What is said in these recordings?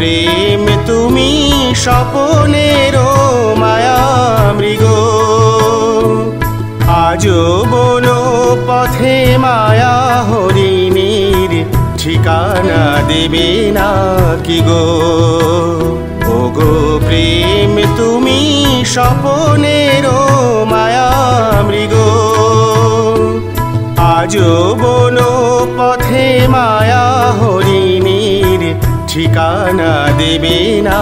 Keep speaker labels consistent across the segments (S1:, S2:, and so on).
S1: প্রেম তুমি স্বপনের মায়া মৃগ, আজও বনো পথে মায়া হরিণীর ঠিকানা দেবে না কি গো। ও গো প্রেম তুমি স্বপনের মায়া মৃগ, আজও বনো পথে মায়া হরিণীর ঠিকানা দেবে না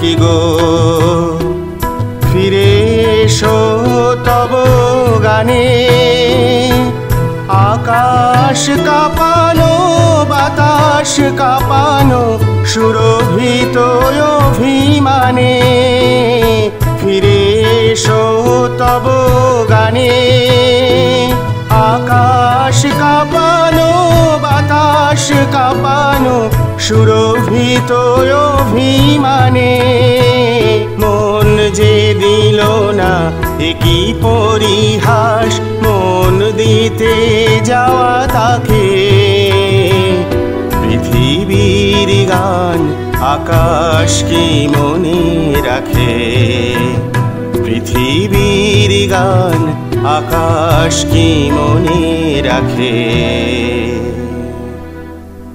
S1: কি গো। ফিরে এসো তব গানে আকাশ কাঁপানো বাতাস কাঁপানো সুরভিত অভিমানে। ফিরে এসো তব গানে আকাশ কাঁপানো বাতাস কাঁপানো সুরভিত অভিমানে। মন যে দিল না একই পরিহাস, মন দিতে যাওয়া তাকে। পৃথিবীর গান আকাশ কি মনে রাখে, পৃথিবীর গান আকাশ কি মনে রাখে।